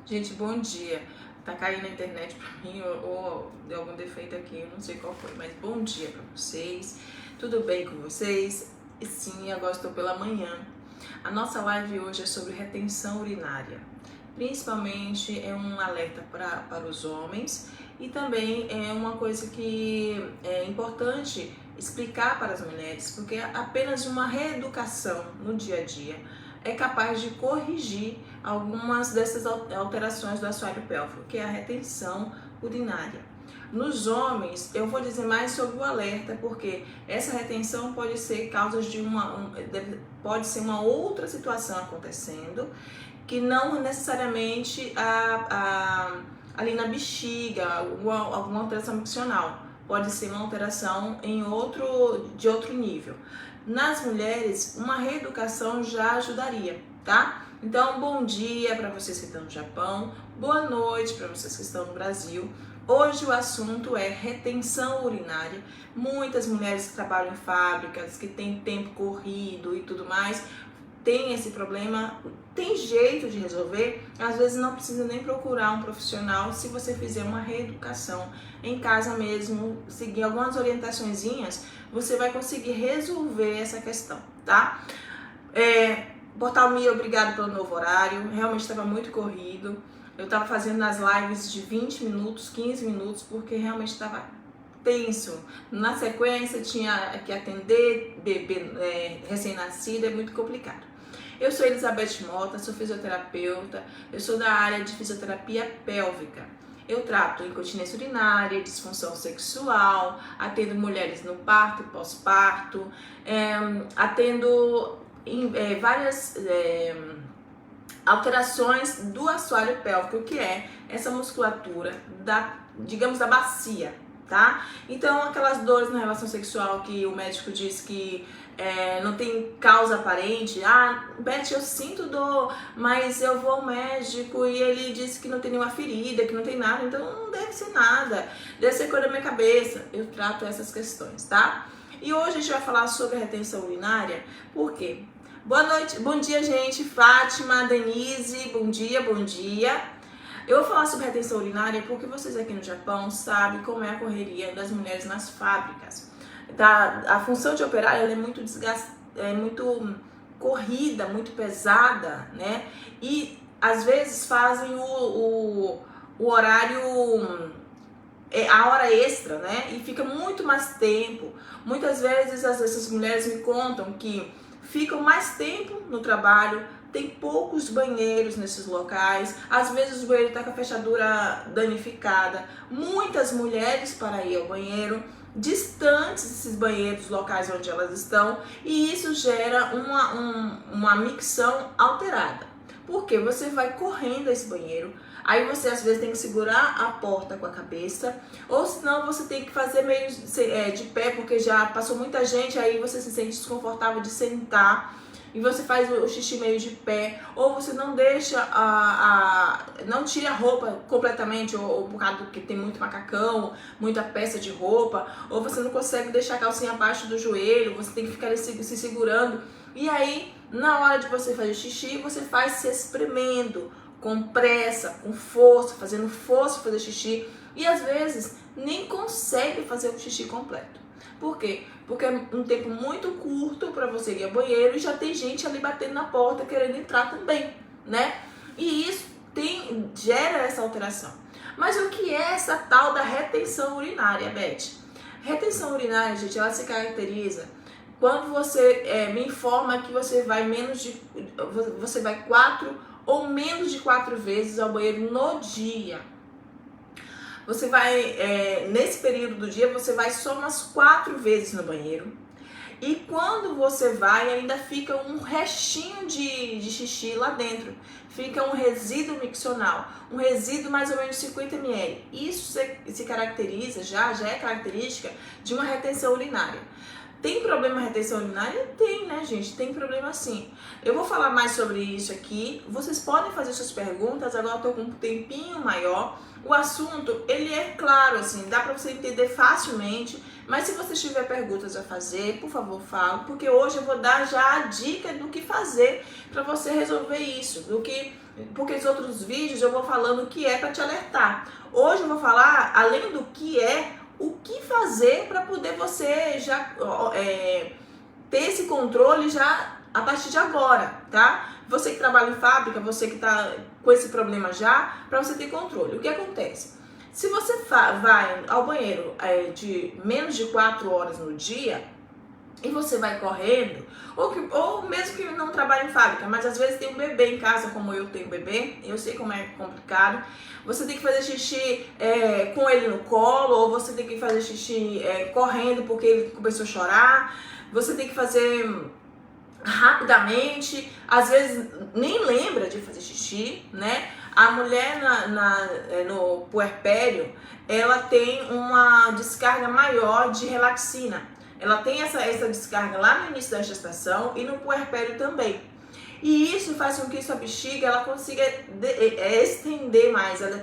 Gente, bom dia. Tá caindo a internet pra mim ou deu algum defeito aqui, eu não sei qual foi, mas bom dia pra vocês. Tudo bem com vocês? E sim, agora estou pela manhã. A nossa live hoje é sobre retenção urinária. Principalmente é um alerta para os homens e também é uma coisa que é importante explicar para as mulheres, porque apenas uma reeducação no dia a dia é capaz de corrigir algumas dessas alterações do assoalho pélvico, que é a retenção urinária. Nos homens, eu vou dizer mais sobre o alerta, porque essa retenção pode ser causa de pode ser uma outra situação acontecendo, que não necessariamente ali na bexiga, alguma alteração miccional. Pode ser uma alteração de outro nível. Nas mulheres, uma reeducação já ajudaria, tá? Então, bom dia para vocês que estão no Japão, boa noite para vocês que estão no Brasil. Hoje o assunto é retenção urinária. Muitas mulheres que trabalham em fábricas, que têm tempo corrido e tudo mais, tem esse problema, tem jeito de resolver, às vezes não precisa nem procurar um profissional se você fizer uma reeducação em casa mesmo, seguir algumas orientaçõezinhas, você vai conseguir resolver essa questão, tá? Portal Mia, obrigado pelo novo horário, realmente estava muito corrido, eu estava fazendo as lives de 20 minutos, 15 minutos, porque realmente estava tenso. Na sequência tinha que atender bebê recém-nascido, é muito complicado. Eu sou Elizabeth Mota, sou fisioterapeuta, eu sou da área de fisioterapia pélvica. Eu trato incontinência urinária, disfunção sexual, atendo mulheres no parto e pós-parto, atendo várias alterações do assoalho pélvico, que é essa musculatura digamos, da bacia, tá? Então, aquelas dores na relação sexual que o médico diz que não tem causa aparente. Ah, Beth, eu sinto dor, mas eu vou ao médico e ele disse que não tem nenhuma ferida, que não tem nada, então não deve ser nada, deve ser coisa da minha cabeça. Eu trato essas questões, tá? E hoje a gente vai falar sobre a retenção urinária, por quê? Boa noite, bom dia, gente. Fátima, Denise, bom dia, bom dia. Eu vou falar sobre retenção urinária porque vocês aqui no Japão sabem como é a correria das mulheres nas fábricas. A função de operar ela é muito muito corrida, muito pesada, né? E às vezes fazem o horário, a hora extra, né? E fica muito mais tempo. Muitas vezes essas mulheres me contam que ficam mais tempo no trabalho, tem poucos banheiros nesses locais, às vezes o banheiro está com a fechadura danificada, muitas mulheres para ir ao banheiro, distantes desses banheiros locais onde elas estão, e isso gera uma micção alterada. Porque você vai correndo a esse banheiro, aí você às vezes tem que segurar a porta com a cabeça, ou senão você tem que fazer meio de pé, porque já passou muita gente, aí você se sente desconfortável de sentar, e você faz o xixi meio de pé, ou você não deixa não tira a roupa completamente, ou por causa que tem muito macacão, muita peça de roupa, ou você não consegue deixar a calcinha abaixo do joelho, você tem que ficar se segurando, e aí na hora de você fazer xixi, você faz se espremendo, com pressa, com força, fazendo força para fazer xixi, e às vezes nem consegue fazer o xixi completo. Por quê? Porque é um tempo muito curto para você ir ao banheiro e já tem gente ali batendo na porta querendo entrar também, né? E isso gera essa alteração. Mas o que é essa tal da retenção urinária, Beth? Retenção urinária, gente, ela se caracteriza quando você me informa que você vai você vai 4 ou menos de 4 vezes ao banheiro no dia. Você vai, nesse período do dia, você vai só umas 4 vezes no banheiro. E quando você vai, ainda fica um restinho de xixi lá dentro. Fica um resíduo miccional, um resíduo mais ou menos 50 ml. Isso se caracteriza, já é característica de uma retenção urinária. Tem problema na retenção urinária? Tem, né, gente? Tem problema sim. Eu vou falar mais sobre isso aqui. Vocês podem fazer suas perguntas, agora eu tô com um tempinho maior. O assunto, ele é claro, assim, dá pra você entender facilmente. Mas se você tiver perguntas a fazer, por favor, fala. Porque hoje eu vou dar já a dica do que fazer pra você resolver isso. Do que porque os outros vídeos eu vou falando o que é para te alertar. Hoje eu vou falar, além do que é, o que fazer para poder você já ter esse controle já a partir de agora, tá? Você que trabalha em fábrica, você que tá com esse problema já, para você ter controle. O que acontece? Se você vai ao banheiro de menos de 4 horas no dia e você vai correndo, ou mesmo que não trabalhe em fábrica, mas às vezes tem um bebê em casa, como eu tenho bebê, eu sei como é complicado, você tem que fazer xixi com ele no colo, ou você tem que fazer xixi correndo porque ele começou a chorar, você tem que fazer rapidamente, às vezes nem lembra de fazer xixi, né? A mulher no puerpério, ela tem uma descarga maior de relaxina. Ela tem essa descarga lá no início da gestação e no puerpério também. E isso faz com que sua bexiga ela consiga estender mais, ela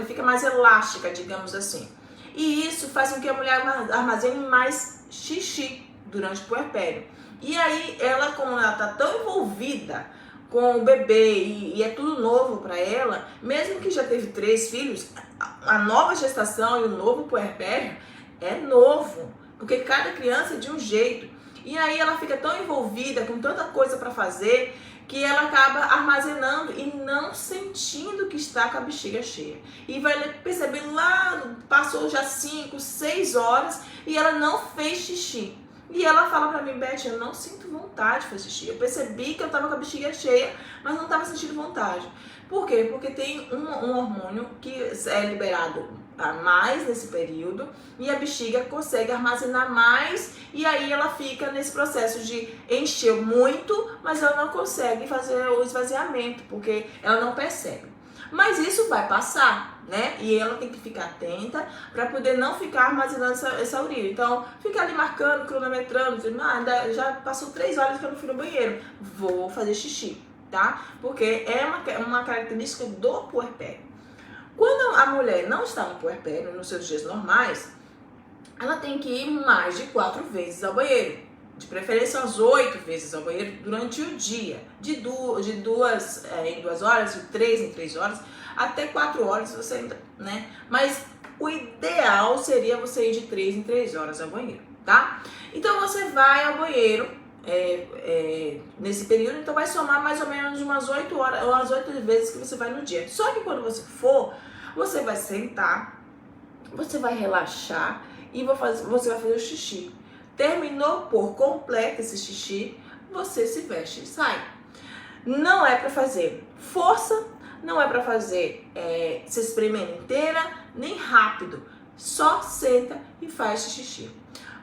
fica mais elástica, digamos assim. E isso faz com que a mulher armazene mais xixi durante o puerpério. E aí, como ela tá tão envolvida com o bebê e é tudo novo para ela, mesmo que já teve 3 filhos, a nova gestação e o novo puerpério é novo, porque cada criança é de um jeito. E aí ela fica tão envolvida com tanta coisa para fazer que ela acaba armazenando e não sentindo que está com a bexiga cheia. E vai perceber lá, passou já 5, 6 horas e ela não fez xixi. E ela fala pra mim, Beth, eu não sinto vontade de fazer xixi. Eu percebi que eu tava com a bexiga cheia, mas não tava sentindo vontade. Por quê? Porque tem um hormônio que é liberado mais nesse período e a bexiga consegue armazenar mais e aí ela fica nesse processo de encher muito, mas ela não consegue fazer o esvaziamento, porque ela não percebe. Mas isso vai passar, né? E ela tem que ficar atenta para poder não ficar armazenando essa urina. Então, fica ali marcando, cronometrando, dizendo, já passou 3 horas que eu não fui no banheiro, vou fazer xixi, tá? Porque é uma característica do puerpério. Quando a mulher não está no puerpério, nos seus dias normais, ela tem que ir mais de 4 vezes ao banheiro. De preferência umas 8 vezes ao banheiro durante o dia. De 2 em 2 horas, de 3 em 3 horas, até 4 horas você ainda, né? Mas o ideal seria você ir de 3 em 3 horas ao banheiro, tá? Então você vai ao banheiro nesse período, então vai somar mais ou menos umas 8 horas, ou as 8 vezes que você vai no dia. Só que quando você for, você vai sentar, você vai relaxar e você vai fazer o xixi. Terminou por completo esse xixi, você se veste e sai. Não é para fazer força, não é para fazer se espremendo inteira, nem rápido. Só senta e faz xixi.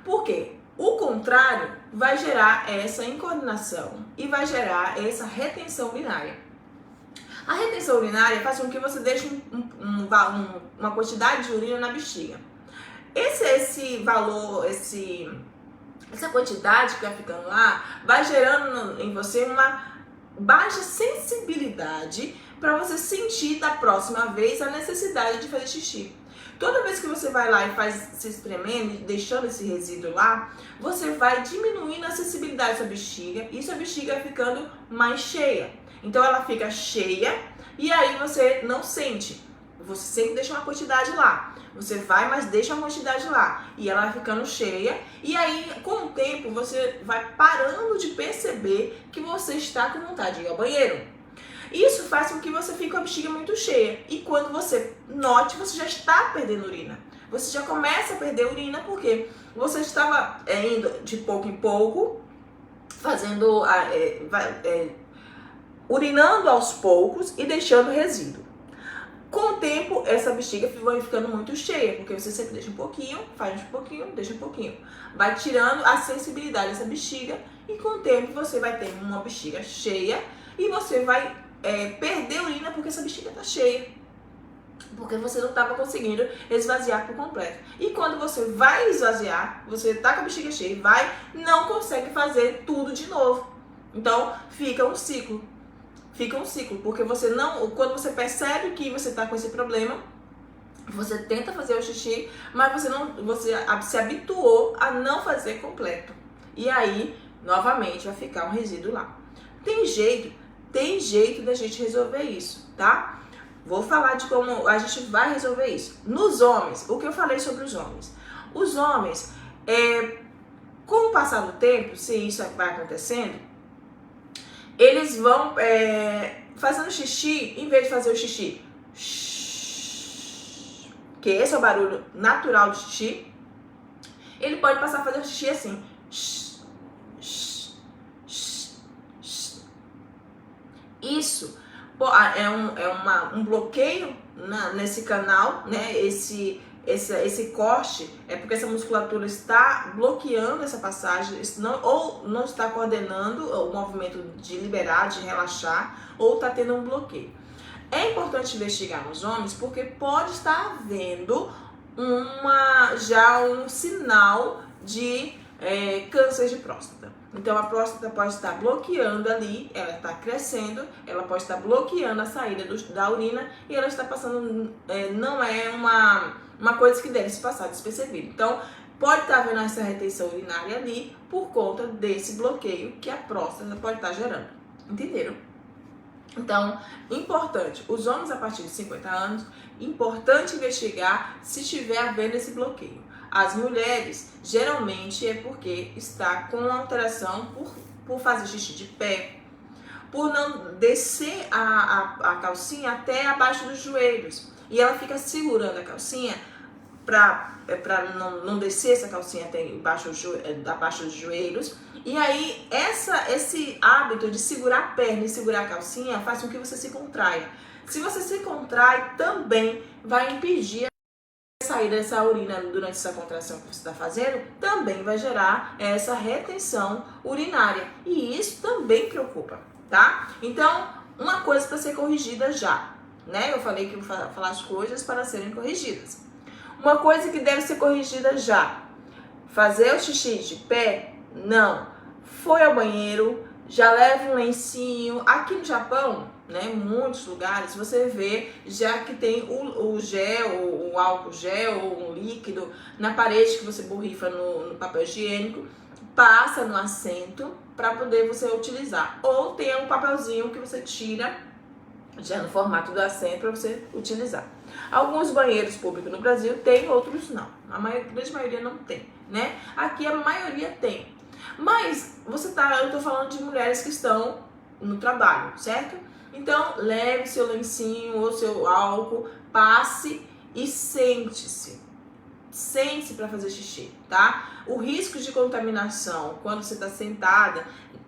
Por quê? O contrário vai gerar essa incoordenação e vai gerar essa retenção urinária. A retenção urinária faz com que você deixe uma quantidade de urina na bexiga. Esse valor, essa quantidade que vai ficando lá, vai gerando em você uma baixa sensibilidade para você sentir da próxima vez a necessidade de fazer xixi. Toda vez que você vai lá e faz se espremendo, deixando esse resíduo lá, você vai diminuindo a sensibilidade da sua bexiga e sua bexiga vai ficando mais cheia. Então ela fica cheia e aí você não sente. Você sempre deixa uma quantidade lá. Você vai, mas deixa uma quantidade lá. E ela vai ficando cheia. E aí, com o tempo, você vai parando de perceber que você está com vontade de ir ao banheiro. Isso faz com que você fique com a bexiga muito cheia. E quando você note, você já está perdendo urina. Você já começa a perder urina porque você estava indo de pouco em pouco, fazendo, urinando aos poucos e deixando resíduo. Com o tempo, essa bexiga vai ficando muito cheia, porque você sempre deixa um pouquinho, faz um pouquinho, deixa um pouquinho. Vai tirando a sensibilidade dessa bexiga e com o tempo você vai ter uma bexiga cheia e você vai perder urina porque essa bexiga está cheia. Porque você não estava conseguindo esvaziar por completo. E quando você vai esvaziar, você está com a bexiga cheia e não consegue fazer tudo de novo. Então, fica um ciclo. Porque quando você percebe que você está com esse problema, você tenta fazer o xixi, mas você se habituou a não fazer completo. E aí, novamente, vai ficar um resíduo lá. Tem jeito, tem jeito da gente resolver isso, tá? Vou falar de como a gente vai resolver isso. Nos homens, o que eu falei sobre os homens? Os homens, com o passar do tempo, se isso vai acontecendo, eles vão fazendo xixi, em vez de fazer o xixi, que esse é o barulho natural do xixi, ele pode passar a fazer o xixi assim. Isso é um bloqueio nesse canal, né? Esse corte é porque essa musculatura está bloqueando essa passagem, ou não está coordenando o movimento de liberar, de relaxar, ou está tendo um bloqueio. É importante investigar nos homens porque pode estar havendo já um sinal de câncer de próstata. Então a próstata pode estar bloqueando ali, ela está crescendo, ela pode estar bloqueando a saída da urina e ela está passando, não é uma coisa que deve se passar despercebida. Então pode estar havendo essa retenção urinária ali por conta desse bloqueio que a próstata pode estar gerando. Entenderam? Então, importante, os homens a partir de 50 anos, importante investigar se estiver havendo esse bloqueio. As mulheres, geralmente é porque está com alteração por fazer xixi de pé, por não descer a calcinha até abaixo dos joelhos. E ela fica segurando a calcinha para não descer essa calcinha até abaixo dos joelhos. E aí, esse hábito de segurar a perna e segurar a calcinha faz com que você se contraia. Se você se contrai, também vai impedir a saída dessa urina durante essa contração que você está fazendo, também vai gerar essa retenção urinária. E isso também preocupa, tá? Então, uma coisa para ser corrigida já, né? Eu falei que eu vou falar as coisas para serem corrigidas. Uma coisa que deve ser corrigida já. Fazer o xixi de pé? Não. Foi ao banheiro, já leva um lencinho. Aqui no Japão, né, em muitos lugares, você vê já que tem o gel, o álcool gel ou um líquido na parede que você borrifa no papel higiênico, passa no assento para poder você utilizar. Ou tem um papelzinho que você tira já no formato do assento para você utilizar. Alguns banheiros públicos no Brasil tem, outros não. A grande maioria não tem, né? Aqui a maioria tem. Mas eu tô falando de mulheres que estão no trabalho, certo? Então, leve seu lencinho ou seu álcool, passe e sente-se. Sente-se para fazer xixi, tá? O risco de contaminação quando você está sentada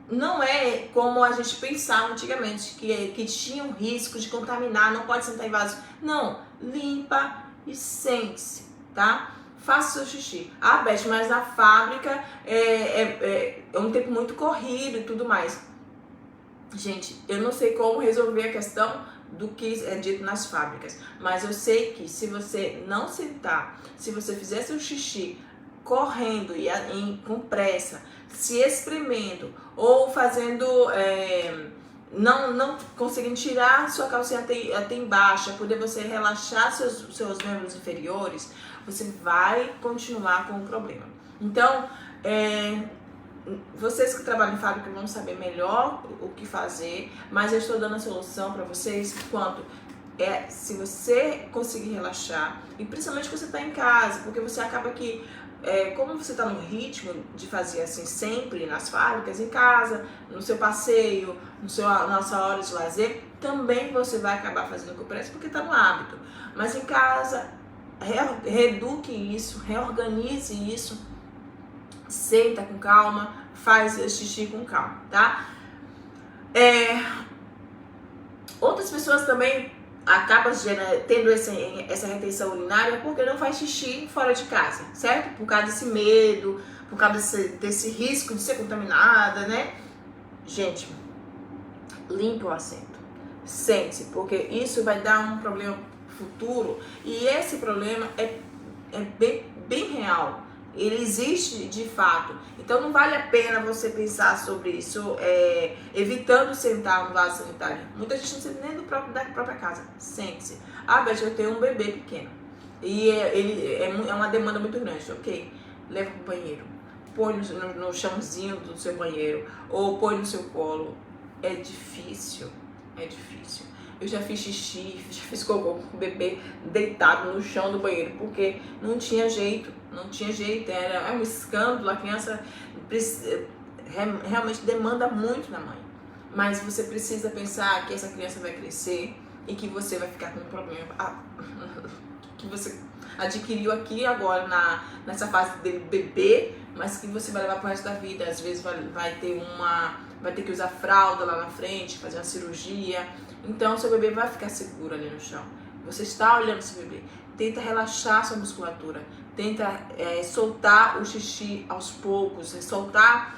não é como a gente pensava antigamente, que tinha um risco de contaminar, não pode sentar em vaso. Não, limpa e sente-se, tá? Faça seu xixi. Ah, Beth, mas na fábrica é um tempo muito corrido e tudo mais. Gente, eu não sei como resolver a questão do que é dito nas fábricas, mas eu sei que se você não sentar, se você fizer seu xixi correndo com pressa, se espremendo ou fazendo, não conseguindo tirar sua calcinha até embaixo, poder você relaxar seus membros inferiores, você vai continuar com o problema. Então, vocês que trabalham em fábrica vão saber melhor o que fazer, mas eu estou dando a solução para vocês quanto se você conseguir relaxar, e principalmente quando você está em casa, porque você acaba que, como você está no ritmo de fazer assim sempre nas fábricas, em casa, no seu passeio, na sua hora de lazer, também você vai acabar fazendo com pressa porque está no hábito. Mas em casa, reeduque isso, reorganize isso, senta com calma, faz xixi com calma, tá? Outras pessoas também acabam tendo essa retenção urinária porque não faz xixi fora de casa, certo? Por causa desse medo, por causa desse risco de ser contaminada, né? Gente, limpe o assento, sente-se, porque isso vai dar um problema futuro e esse problema é bem real. Ele existe de fato, então não vale a pena você pensar sobre isso, evitando sentar no vaso sanitário. Muita gente não senta nem da própria casa, sente-se. Ah, Beth, eu tenho um bebê pequeno e é uma demanda muito grande, ok? Leva pro banheiro, põe no chãozinho do seu banheiro ou põe no seu colo. é difícil, é difícil. Eu já fiz xixi, já fiz cocô com o bebê deitado no chão do banheiro, porque não tinha jeito, era um escândalo, a criança realmente demanda muito da mãe. Mas você precisa pensar que essa criança vai crescer e que você vai ficar com um problema que você adquiriu aqui agora nessa fase de bebê, mas que você vai levar pro resto da vida. Às vezes vai ter que usar fralda lá na frente, fazer uma cirurgia. Então seu bebê vai ficar seguro ali no chão. Você está olhando seu bebê. Tenta relaxar sua musculatura. Tenta soltar o xixi aos poucos, soltar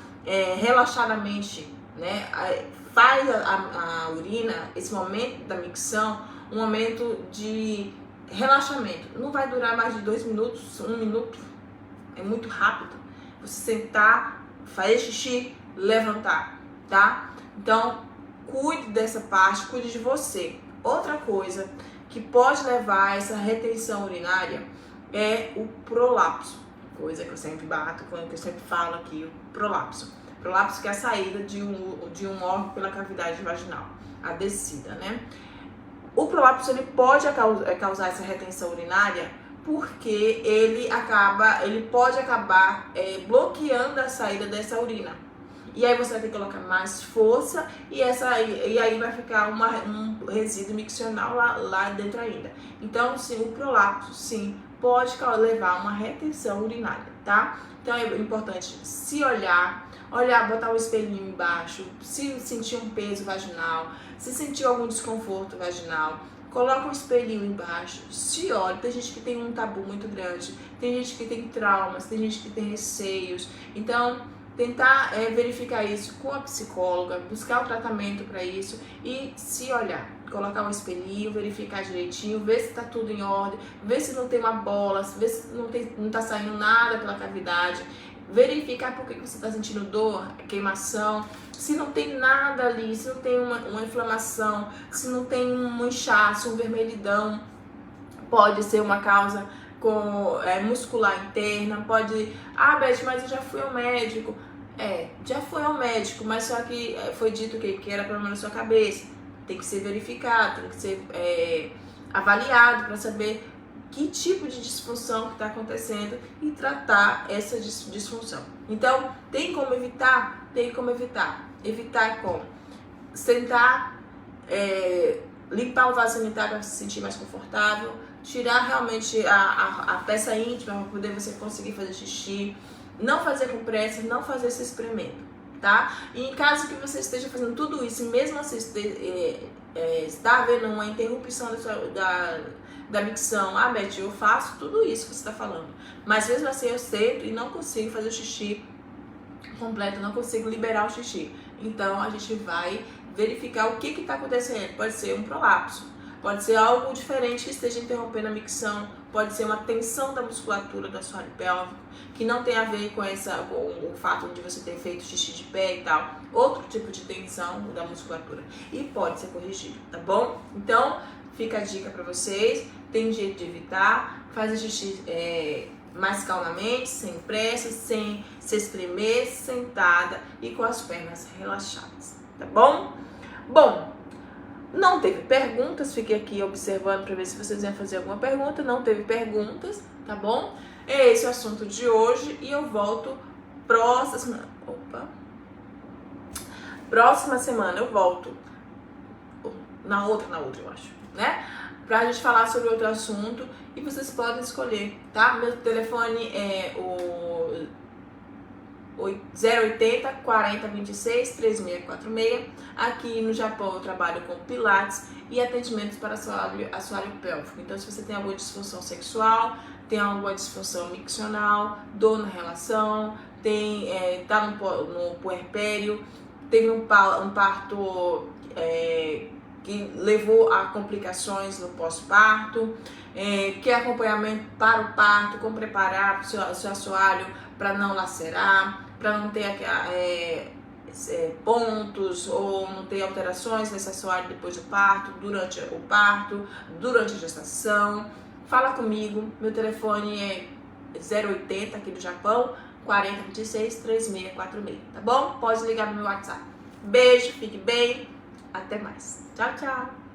relaxadamente, né? Faz a urina, esse momento da micção, um momento de relaxamento. Não vai durar mais de 2 minutos, 1 minuto. É muito rápido. Você sentar, fazer xixi, levantar, tá? Então, cuide dessa parte, cuide de você. Outra coisa que pode levar a essa retenção urinária é o prolapso. Coisa que eu sempre bato, que eu sempre falo aqui, o prolapso. Prolapso que é a saída de um órgão pela cavidade vaginal, a descida, né? O prolapso ele pode causar essa retenção urinária porque ele pode acabar bloqueando a saída dessa urina. E aí você vai ter que colocar mais força e aí vai ficar um resíduo miccional lá dentro ainda. Então, sim, o prolapso, sim, pode levar a uma retenção urinária, tá? Então é importante se olhar, botar o espelhinho embaixo, se sentir um peso vaginal, se sentir algum desconforto vaginal, coloca um espelhinho embaixo, se olha. Tem gente que tem um tabu muito grande, tem gente que tem traumas, tem gente que tem receios. Então, tentar verificar isso com a psicóloga, buscar o tratamento para isso e se olhar. Colocar um espelhinho, verificar direitinho, ver se tá tudo em ordem, ver se não tem uma bola, ver se não tá saindo nada pela cavidade. Verificar por que você está sentindo dor, queimação, se não tem nada ali, se não tem uma inflamação, se não tem um inchaço, um vermelhidão. Pode ser uma causa muscular interna, pode... Ah, Beth, mas eu já fui ao médico. Já foi ao médico, mas só que foi dito que era problema na sua cabeça. Tem que ser verificado, tem que ser avaliado para saber que tipo de disfunção que está acontecendo e tratar essa disfunção. Então, tem como evitar? Tem como evitar. Evitar como? Sentar, limpar o vaso sanitário para se sentir mais confortável, tirar realmente a peça íntima para poder você conseguir fazer xixi, não fazer com pressa, não fazer esse experimento, tá? E em caso que você esteja fazendo tudo isso e mesmo assim está havendo uma interrupção da micção, ah, Beth, eu faço tudo isso que você está falando, mas mesmo assim eu sento e não consigo fazer o xixi completo, não consigo liberar o xixi. Então a gente vai verificar o que está acontecendo. Pode ser um prolapso, pode ser algo diferente que esteja interrompendo a micção, pode ser uma tensão da musculatura do assoalho pélvico, que não tem a ver com o fato de você ter feito xixi de pé e tal, outro tipo de tensão da musculatura, e pode ser corrigido, tá bom? Então, fica a dica para vocês, tem jeito de evitar, faz o xixi mais calmamente, sem pressa, sem se espremer, sentada e com as pernas relaxadas, tá bom? Bom, não teve perguntas, fiquei aqui observando para ver se vocês iam fazer alguma pergunta, não teve perguntas, tá bom? É esse o assunto de hoje e eu volto próxima semana eu volto, na outra eu acho, né? Pra gente falar sobre outro assunto e vocês podem escolher, tá? Meu telefone é o 080 40 26 3646. Aqui no Japão eu trabalho com pilates e atendimentos para assoalho pélvico. Então, se você tem alguma disfunção sexual, tem alguma disfunção miccional, dor na relação, tá no puerpério, teve um parto que levou a complicações no pós-parto, quer acompanhamento para o parto, como preparar o seu assoalho para não lacerar, para não ter pontos ou não ter alterações nesse assoalho depois do parto, durante a gestação. Fala comigo, meu telefone é 080 aqui do Japão, 40 26 3646, tá bom? Pode ligar no meu WhatsApp. Beijo, fique bem. Até mais. Tchau, tchau.